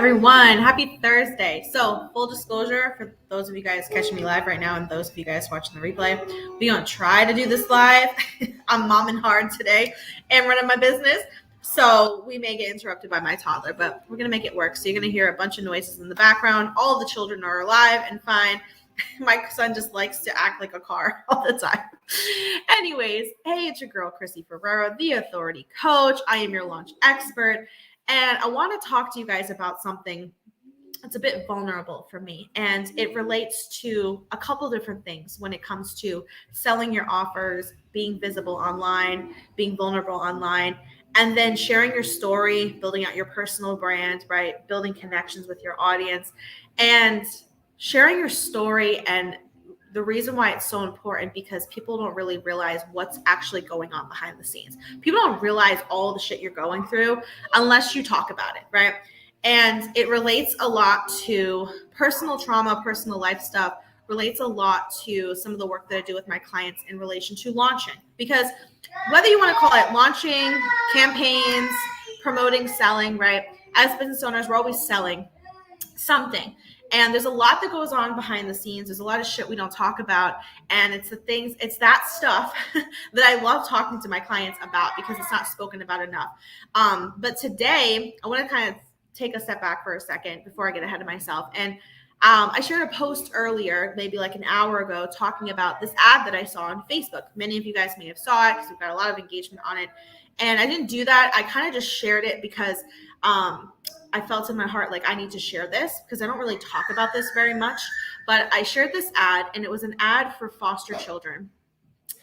everyone. Happy Thursday. So, full disclosure for those of you guys catching me live right now and those of you guys watching the replay, we're going to try to do this live. I'm momming hard today and running my business. So, we may get interrupted by my toddler, but we're going to make it work. So, you're going to hear a bunch of noises in the background. All the children are alive and fine. My son just likes to act like a car all the time. Anyways, hey, it's your girl, Chrissy Ferrero, the Authority Coach. I am your launch expert. And I want to talk to you guys about something that's a bit vulnerable for me. And it relates to a couple different things when it comes to selling your offers, being visible online, being vulnerable online, and then sharing your story, building out your personal brand, right? Building connections with your audience and sharing your story. And the reason why it's so important because people don't really realize what's actually going on behind the scenes. People don't realize all the shit you're going through unless you talk about it, right? And it relates a lot to personal trauma, personal life stuff, relates a lot to some of the work that I do with my clients in relation to launching. Because whether you want to call it launching, campaigns, promoting, selling, right? As business owners, we're always selling something. And there's a lot that goes on behind the scenes. There's a lot of shit we don't talk about. And it's that stuff that I love talking to my clients about because it's not spoken about enough. But today, I want to kind of take a step back for a second before I get ahead of myself. And I shared a post earlier, maybe like an hour ago, talking about this ad that I saw on Facebook. Many of you guys may have saw it because we've got a lot of engagement on it. And I didn't do that. I kind of just shared it because I felt in my heart like I need to share this because I don't really talk about this very much. But I shared this ad, and it was an ad for foster children.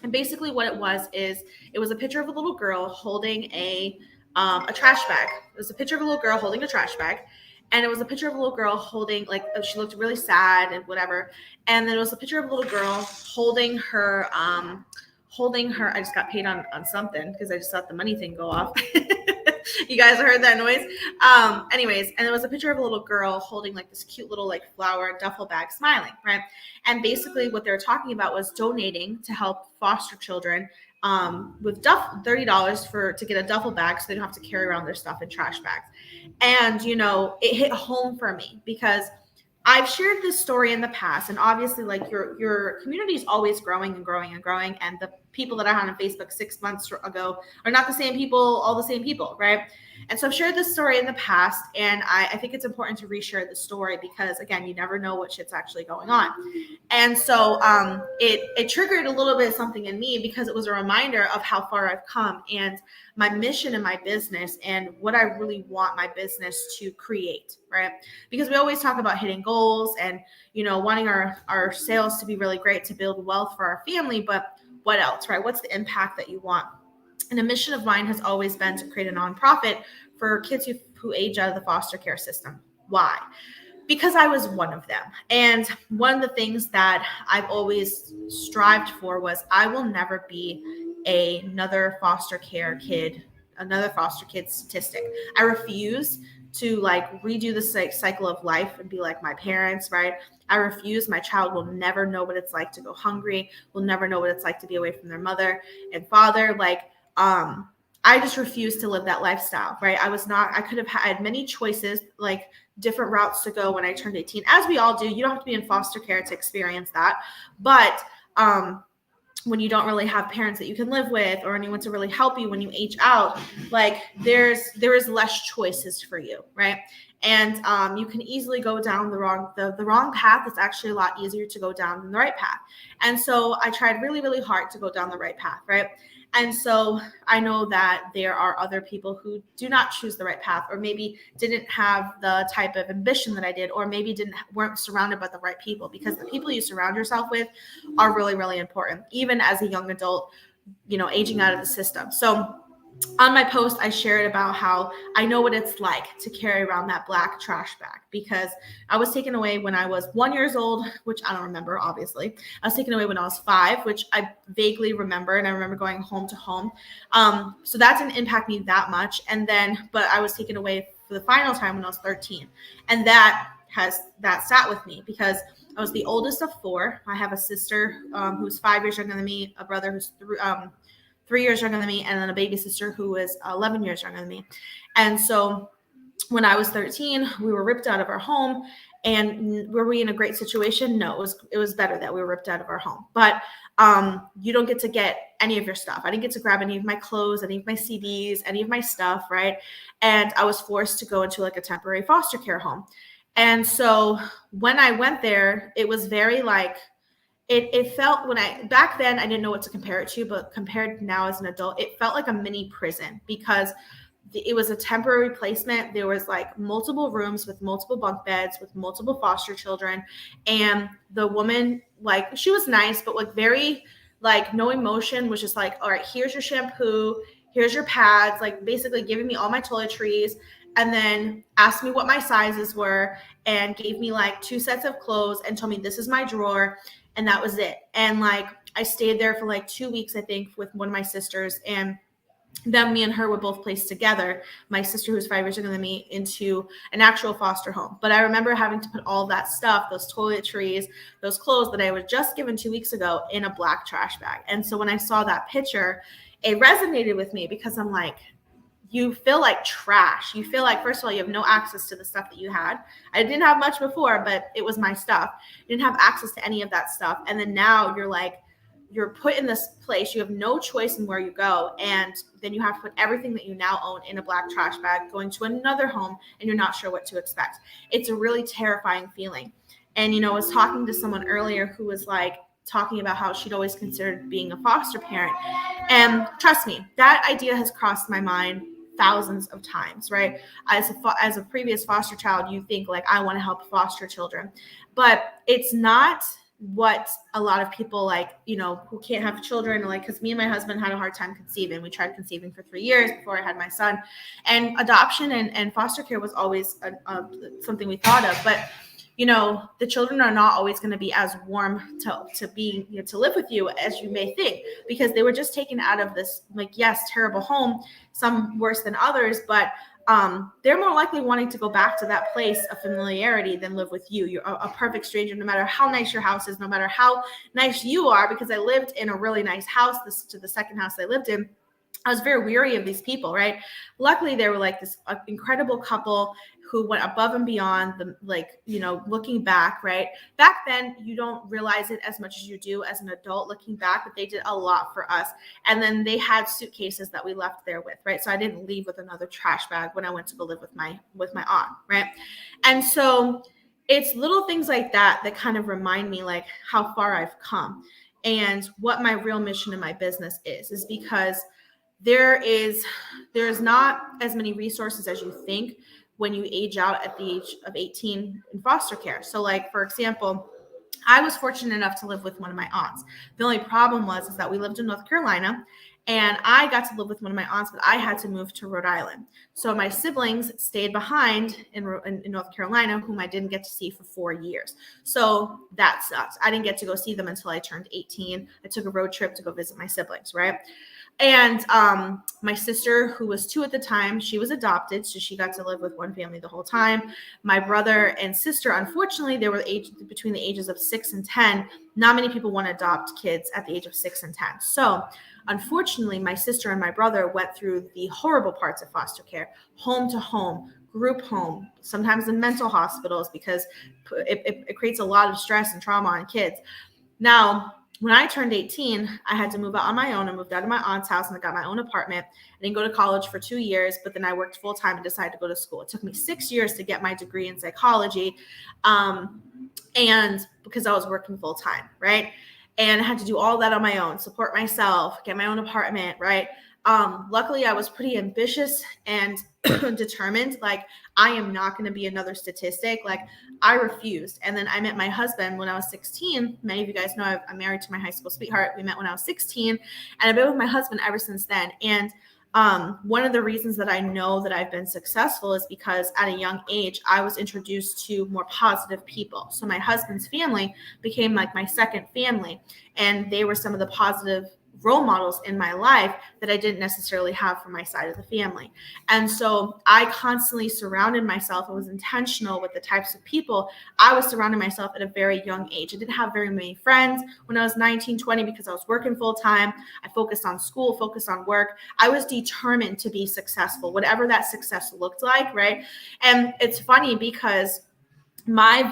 And basically what it was is it was a picture of a little girl holding a trash bag. It was a picture of a little girl holding a trash bag. And it was a picture of a little girl holding, like, she looked really sad and whatever. And then it was a picture of a little girl holding her, I just got paid on something because I just thought the money thing go off. You guys heard that noise? Anyways, and there was a picture of a little girl holding like this cute little like flower duffel bag smiling, right? And basically what they were talking about was donating to help foster children with $30 to get a duffel bag so they don't have to carry around their stuff in trash bags. And, it hit home for me because I've shared this story in the past, and obviously like your community is always growing and growing and growing. And the people that I had on Facebook 6 months ago are not the same people, all the same people, right? And so I've shared this story in the past, and I think it's important to reshare the story because, again, you never know what shit's actually going on. And so it triggered a little bit of something in me because it was a reminder of how far I've come and my mission in my business and what I really want my business to create, right? Because we always talk about hitting goals and, wanting our sales to be really great to build wealth for our family, but what else, right? What's the impact that you want? And a mission of mine has always been to create a nonprofit for kids who age out of the foster care system. Why? Because I was one of them. And one of the things that I've always strived for was I will never be another foster kid statistic. I refuse to redo the cycle of life and be like my parents, right? I refuse. My child will never know what it's like to go hungry, will never know what it's like to be away from their mother and father. I just refuse to live that lifestyle, right? I could have had many choices, like different routes to go when I turned 18, as we all do. You don't have to be in foster care to experience that. But when you don't really have parents that you can live with or anyone to really help you when you age out, there is less choices for you, right? And you can easily go down the wrong path. It's actually a lot easier to go down than the right path. And so I tried really, really hard to go down the right path, right? And so I know that there are other people who do not choose the right path, or maybe didn't have the type of ambition that I did, or maybe weren't surrounded by the right people, because the people you surround yourself with are really, really important, even as a young adult, aging out of the system. So on my post, I shared about how I know what it's like to carry around that black trash bag, because I was taken away when I was 1 year old, which I don't remember, obviously. I was taken away when I was 5, which I vaguely remember, and I remember going home to home. So that didn't impact me that much. But I was taken away for the final time when I was 13. And that sat with me because I was the oldest of 4. I have a sister who's 5 years younger than me, a brother who's 3 years younger than me, and then a baby sister who is 11 years younger than me. And so when I was 13, we were ripped out of our home. And were we in a great situation? No, it was better that we were ripped out of our home. But you don't get to get any of your stuff. I didn't get to grab any of my clothes, any of my CDs, any of my stuff, right? And I was forced to go into like a temporary foster care home. And so when I went there, it was very like, it felt back then I didn't know what to compare it to, but compared now as an adult, it felt like a mini prison because it was a temporary placement. There was like multiple rooms with multiple bunk beds with multiple foster children. And the woman, like, she was nice, but like very like no emotion, was just like, all right, here's your shampoo, here's your pads, like basically giving me all my toiletries, and then asked me what my sizes were and gave me like 2 sets of clothes and told me this is my drawer. And that was it. And like, I stayed there for like 2 weeks, I think, with one of my sisters. And then me and her were both placed together, my sister who's 5 years younger than me, into an actual foster home. But I remember having to put all that stuff, those toiletries, those clothes that I was just given 2 weeks ago, in a black trash bag. And so when I saw that picture, it resonated with me because I'm like, you feel like trash. You feel like, first of all, you have no access to the stuff that you had. I didn't have much before, but it was my stuff. I didn't have access to any of that stuff. And then now you're like, you're put in this place. You have no choice in where you go. And then you have to put everything that you now own in a black trash bag, going to another home, and you're not sure what to expect. It's a really terrifying feeling. And, I was talking to someone earlier who was like, talking about how she'd always considered being a foster parent. And trust me, that idea has crossed my mind thousands of times, right? As a previous foster child, you think like, I want to help foster children, but it's not what a lot of people like, who can't have children, like, because me and my husband had a hard time conceiving. We tried conceiving for 3 years before I had my son, and adoption and foster care was always something we thought of. But the children are not always going to be as warm to be, to live with you as you may think, because they were just taken out of this, like, yes, terrible home, some worse than others, but they're more likely wanting to go back to that place of familiarity than live with you. You're a perfect stranger, no matter how nice your house is, no matter how nice you are, because I lived in a really nice house, the second house I lived in. I was very weary of these people, right? Luckily, they were like this incredible couple who went above and beyond looking back, right? Back then, you don't realize it as much as you do as an adult looking back, but they did a lot for us. And then they had suitcases that we left there with, right? So I didn't leave with another trash bag when I went to go live with my aunt, right? And so it's little things like that that kind of remind me like how far I've come and what my real mission in my business is because there's not as many resources as you think when you age out at the age of 18 in foster care. So like, for example, I was fortunate enough to live with one of my aunts. The only problem is that we lived in North Carolina, and I got to live with one of my aunts, but I had to move to Rhode Island. So my siblings stayed behind in North Carolina, whom I didn't get to see for 4 years. So that sucks. I didn't get to go see them until I turned 18. I took a road trip to go visit my siblings, right? And my sister, who was 2 at the time, she was adopted, so she got to live with one family the whole time. My brother and sister, unfortunately, they were between the ages of 6 and 10. Not many people want to adopt kids at the age of 6 and 10. So unfortunately, my sister and my brother went through the horrible parts of foster care, home to home, group home, sometimes in mental hospitals, because it creates a lot of stress and trauma on kids. Now, when I turned 18, I had to move out on my own. I moved out of my aunt's house and I got my own apartment. I didn't go to college for 2 years, but then I worked full time and decided to go to school. It took me 6 years to get my degree in psychology, and because I was working full time, right? And I had to do all that on my own, support myself, get my own apartment, right? Luckily, I was pretty ambitious and determined. Like, I am not going to be another statistic. Like, I refused. And then I met my husband when I was 16. Many of you guys know I'm married to my high school sweetheart. We met when I was 16, and I've been with my husband ever since then. And one of the reasons that I know that I've been successful is because at a young age, I was introduced to more positive people. So my husband's family became like my second family, and they were some of the positive role models in my life that I didn't necessarily have from my side of the family. And so I constantly surrounded myself. It was intentional with the types of people I was surrounding myself at a very young age. I didn't have very many friends when I was 19, 20 because I was working full time. I focused on school, focused on work. I was determined to be successful, whatever that success looked like, right? And it's funny because my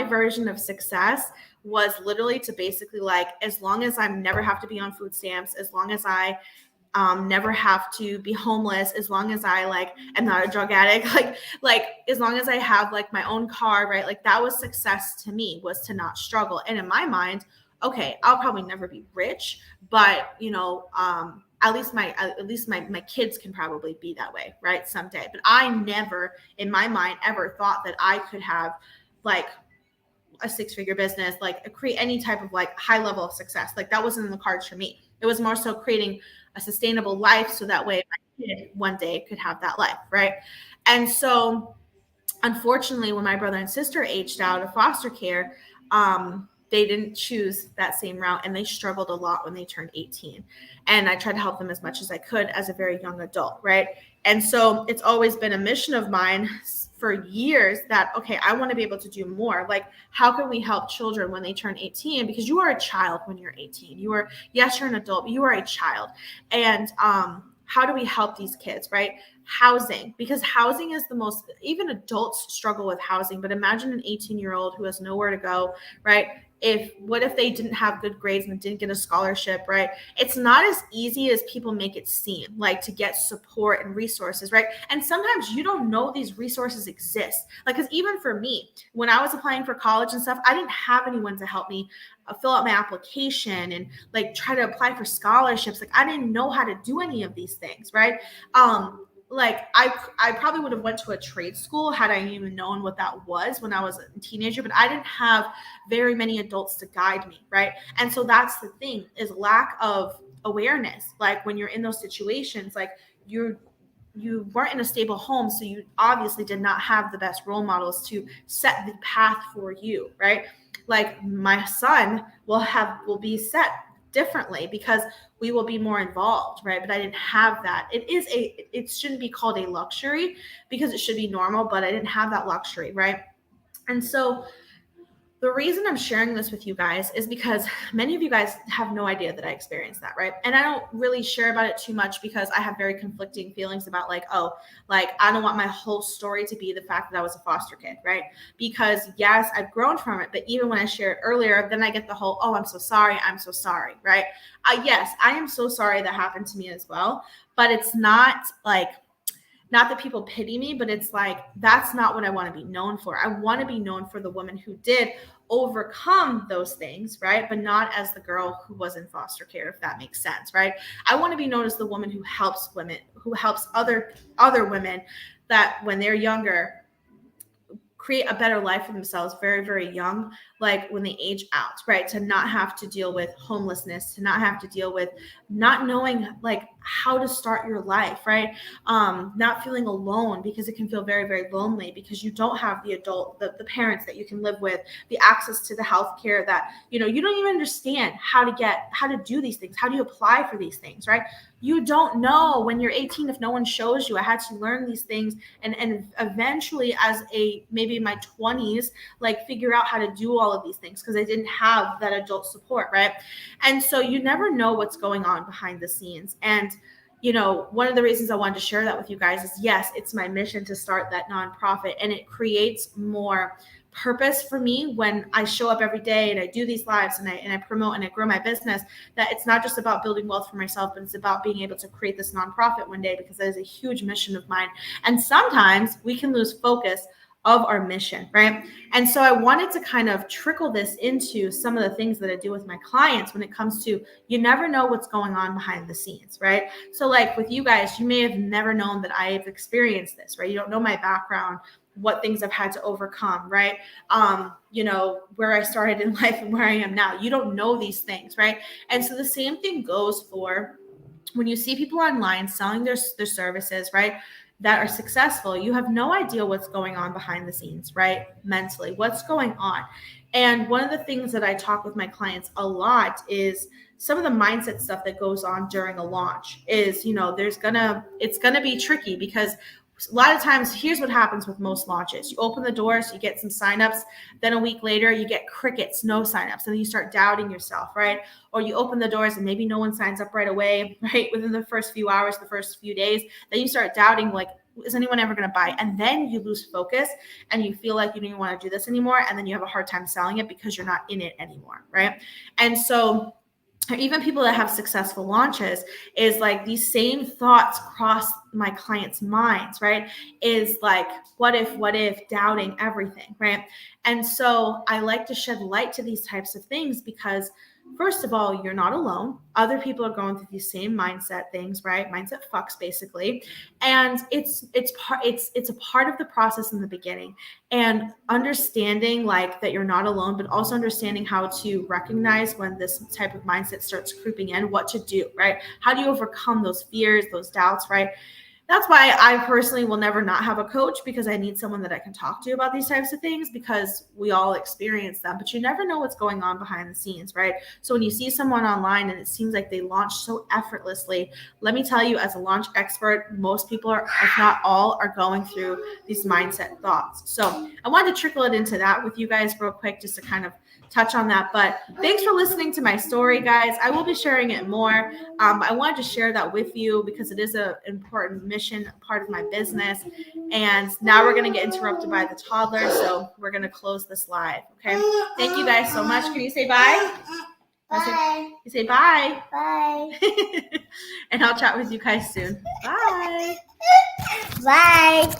version of success was literally to basically like, as long as I never have to be on food stamps, as long as I never have to be homeless, as long as I like am not a drug addict, like as long as I have like my own car, right? Like that was success to me, was to not struggle. And in my mind, okay, I'll probably never be rich, but at least my kids can probably be that way, right? Someday. But I never in my mind ever thought that I could have like a 6-figure business, like create any type of like high level of success. Like that wasn't in the cards for me. It was more so creating a sustainable life so that way my kid one day could have that life, right? And so unfortunately, when my brother and sister aged out of foster care, they didn't choose that same route and they struggled a lot when they turned 18. And I tried to help them as much as I could as a very young adult, right? And so it's always been a mission of mine for years that, okay, I want to be able to do more. Like, how can we help children when they turn 18? Because you are a child when you're 18. Yes, you're an adult, but you are a child. And how do we help these kids, right? Housing, because housing is the most, even adults struggle with housing, but imagine an 18-year-old who has nowhere to go, right? What if they didn't have good grades and didn't get a scholarship, right? It's not as easy as people make it seem, like to get support and resources, right? And sometimes you don't know these resources exist. Like, because even for me, when I was applying for college and stuff, I didn't have anyone to help me fill out my application and like try to apply for scholarships. Like, I didn't know how to do any of these things, right? Like I probably would have went to a trade school had I even known what that was when I was a teenager, but I didn't have very many adults to guide me, right? And so that's the thing, is lack of awareness. Like when you're in those situations, like you weren't in a stable home, so you obviously did not have the best role models to set the path for you, right? Like my son will be set differently because we will be more involved, right? But I didn't have that. It shouldn't be called a luxury because it should be normal, but I didn't have that luxury, right? And so the reason I'm sharing this with you guys is because many of you guys have no idea that I experienced that, right? And I don't really share about it too much because I have very conflicting feelings about like, I don't want my whole story to be the fact that I was a foster kid, right? Because yes, I've grown from it, but even when I shared earlier, then I get the whole, I'm so sorry, right? Yes, I am so sorry that happened to me as well, but it's not like, not that people pity me, but it's like, that's not what I want to be known for. I want to be known for the woman who did overcome those things, right? But not as the girl who was in foster care, if that makes sense, right? I want to be known as the woman who helps women, who helps other women that when they're younger, create a better life for themselves very, very young, like when they age out, right? To not have to deal with homelessness, to not have to deal with not knowing like how to start your life, right? Not feeling alone, because it can feel very, very lonely because you don't have the parents that you can live with, the access to the healthcare that, you don't even understand how to do these things. How do you apply for these things, right? You don't know when you're 18 if no one shows you. I had to learn these things and eventually as maybe in my 20s, like figure out how to do all of these things because I didn't have that adult support, right? And so you never know what's going on behind the scenes. And one of the reasons I wanted to share that with you guys is, yes, it's my mission to start that nonprofit, and it creates more purpose for me when I show up every day and I do these lives and I promote and I grow my business, that it's not just about building wealth for myself, but it's about being able to create this nonprofit one day, because that is a huge mission of mine. And sometimes we can lose focus of our mission, right? And so I wanted to kind of trickle this into some of the things that I do with my clients when it comes to, you never know what's going on behind the scenes, right? So like with you guys, you may have never known that I've experienced this, right? You don't know my background, what things I've had to overcome, right? Where I started in life and where I am now. You don't know these things, right? And so the same thing goes for when you see people online selling their services, right? that are successful, you have no idea what's going on behind the scenes, right? Mentally, what's going on. And one of the things that I talk with my clients a lot is some of the mindset stuff that goes on during a launch is, it's gonna be tricky because a lot of times, here's what happens with most launches. You open the doors, you get some signups, then a week later you get crickets, no signups, and then you start doubting yourself, right? Or you open the doors and maybe no one signs up right away, right? Within the first few hours, the first few days, then you start doubting, like, is anyone ever going to buy? And then you lose focus and you feel like you don't even want to do this anymore. And then you have a hard time selling it because you're not in it anymore, right? And so even people that have successful launches is like these same thoughts cross my clients' minds, right? Is like, what if, doubting everything, right? And so I like to shed light to these types of things because first of all, you're not alone. Other people are going through these same mindset things, right? Mindset fucks basically. And it's a part of the process in the beginning. And understanding like that you're not alone, but also understanding how to recognize when this type of mindset starts creeping in, what to do, right? How do you overcome those fears, those doubts, right? That's why I personally will never not have a coach, because I need someone that I can talk to about these types of things, because we all experience them, but you never know what's going on behind the scenes, right? So when you see someone online and it seems like they launch so effortlessly, let me tell you, as a launch expert, most people are, if not all, are going through these mindset thoughts. So I wanted to trickle it into that with you guys real quick, just to kind of touch on that. But thanks for listening to my story, guys. I will be sharing it more. I wanted to share that with you because it is an important mission, part of my business. And now we're going to get interrupted by the toddler, so we're going to close this live. Okay. Thank you guys so much. Can you say bye? Bye. You say bye. Bye. And I'll chat with you guys soon. Bye. Bye.